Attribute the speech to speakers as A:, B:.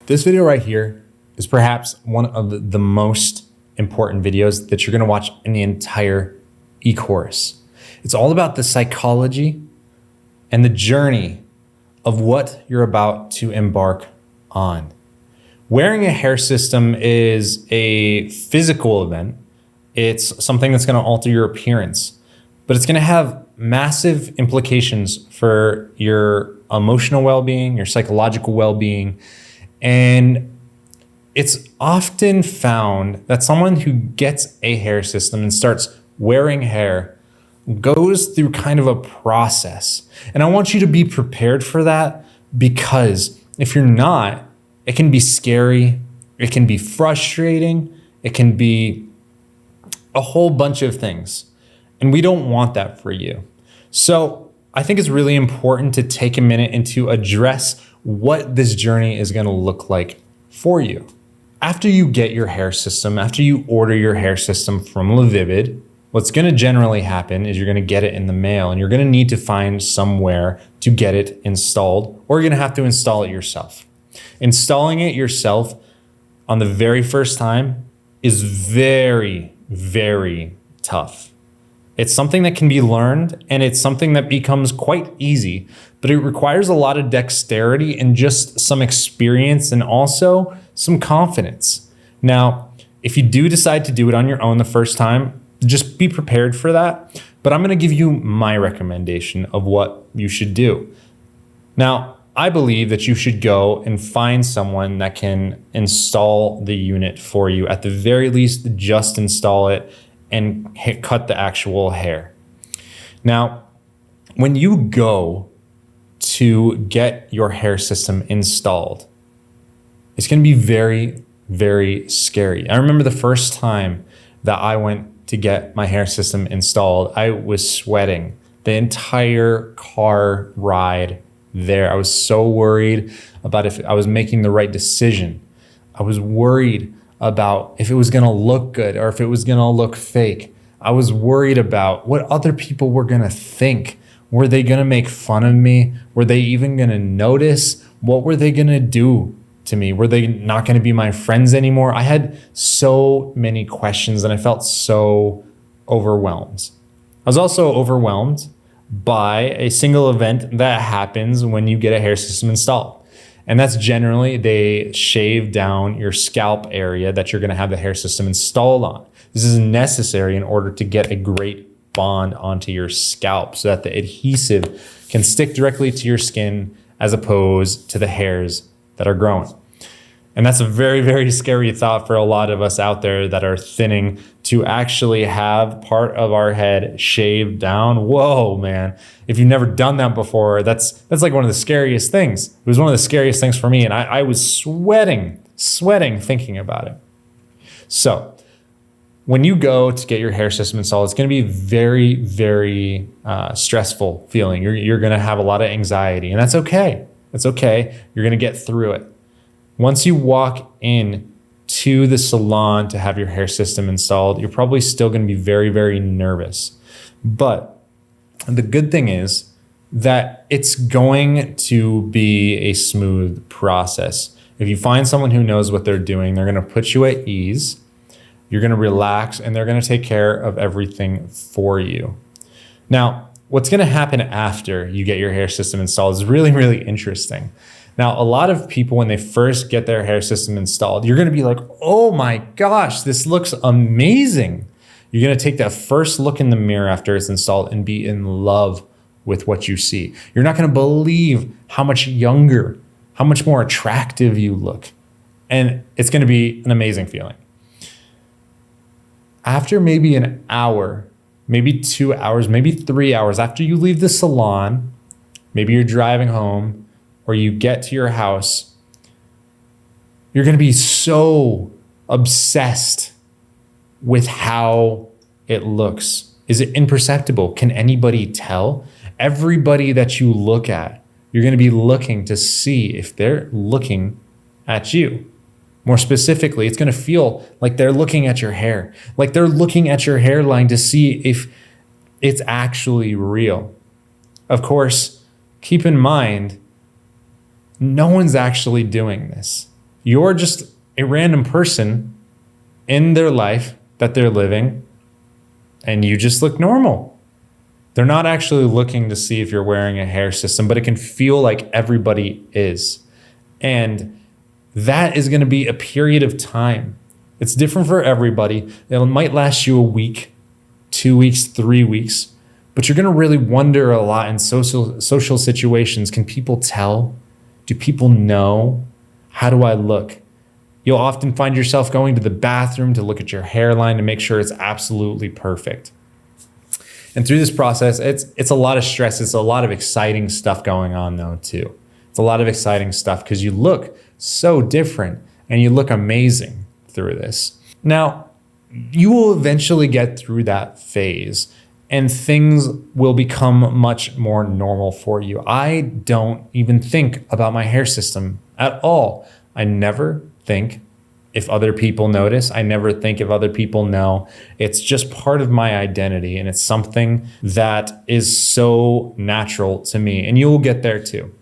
A: This video right here is perhaps one of the most important videos that you're gonna watch in the entire e-course. It's all about the psychology and the journey of what you're about to embark on. Wearing a hair system is a physical event. It's something that's gonna alter your appearance, but it's gonna have massive implications for your emotional well-being, your psychological well-being. And it's often found that someone who gets a hair system and starts wearing hair goes through kind of a process. And I want you to be prepared for that, because if you're not, it can be scary, it can be frustrating, it can be a whole bunch of things. And we don't want that for you. So I think it's really important to take a minute and to address what this journey is gonna look like for you. After you get your hair system, after you order your hair system from LaVivid, what's gonna generally happen is you're gonna get it in the mail and you're gonna need to find somewhere to get it installed, or you're gonna have to install it yourself. Installing it yourself on the very first time is very, very tough. It's something that can be learned, and it's something that becomes quite easy, but it requires a lot of dexterity and just some experience and also some confidence. Now, if you do decide to do it on your own the first time, just be prepared for that. But I'm gonna give you my recommendation of what you should do. Now, I believe that you should go and find someone that can install the unit for you. At the very least, just install it and cut the actual hair. Now, when you go to get your hair system installed, it's gonna be very, very scary. I remember the first time that I went to get my hair system installed, I was sweating the entire car ride there. I was so worried about if I was making the right decision. I was worried about if it was gonna look good or if it was gonna look fake. I was worried about what other people were gonna think. Were they gonna make fun of me? Were they even gonna notice? What were they gonna do to me? Were they not gonna be my friends anymore? I had so many questions and I felt so overwhelmed. I was also overwhelmed by a single event that happens when you get a hair system installed. And that's generally they shave down your scalp area that you're gonna have the hair system installed on. This is necessary in order to get a great bond onto your scalp so that the adhesive can stick directly to your skin as opposed to the hairs that are growing. And that's a very, very scary thought for a lot of us out there that are thinning, to actually have part of our head shaved down. Whoa, man. If you've never done that before, that's like one of the scariest things. It was one of the scariest things for me, and I was sweating thinking about it. So when you go to get your hair system installed, it's gonna be very, very stressful feeling. You're gonna have a lot of anxiety, and that's okay. It's okay, you're gonna get through it. Once you walk in to the salon to have your hair system installed, you're probably still gonna be very, very nervous. But the good thing is that it's going to be a smooth process. If you find someone who knows what they're doing, they're gonna put you at ease, you're gonna relax, and they're gonna take care of everything for you. Now, what's gonna happen after you get your hair system installed is really, really interesting. Now, a lot of people, when they first get their hair system installed, you're gonna be like, oh my gosh, this looks amazing. You're gonna take that first look in the mirror after it's installed and be in love with what you see. You're not gonna believe how much younger, how much more attractive you look. And it's gonna be an amazing feeling. After maybe an hour, maybe 2 hours, maybe 3 hours after you leave the salon, maybe you're driving home, or you get to your house, you're gonna be so obsessed with how it looks. Is it imperceptible? Can anybody tell? Everybody that you look at, you're gonna be looking to see if they're looking at you. More specifically, it's gonna feel like they're looking at your hair, like they're looking at your hairline to see if it's actually real. Of course, keep in mind, no one's actually doing this. You're just a random person in their life that they're living, and you just look normal. They're not actually looking to see if you're wearing a hair system, but it can feel like everybody is. And that is going to be a period of time. It's different for everybody. It might last you a week, 2 weeks, 3 weeks, but you're going to really wonder a lot in social situations. Can people tell? Do people know? How do I look? You'll often find yourself going to the bathroom to look at your hairline to make sure it's absolutely perfect. And through this process, it's a lot of stress. It's a lot of exciting stuff going on though too. It's a lot of exciting stuff because you look so different and you look amazing through this. Now, you will eventually get through that phase and things will become much more normal for you. I don't even think about my hair system at all. I never think if other people notice. I never think if other people know. It's just part of my identity, and it's something that is so natural to me, and you will get there too.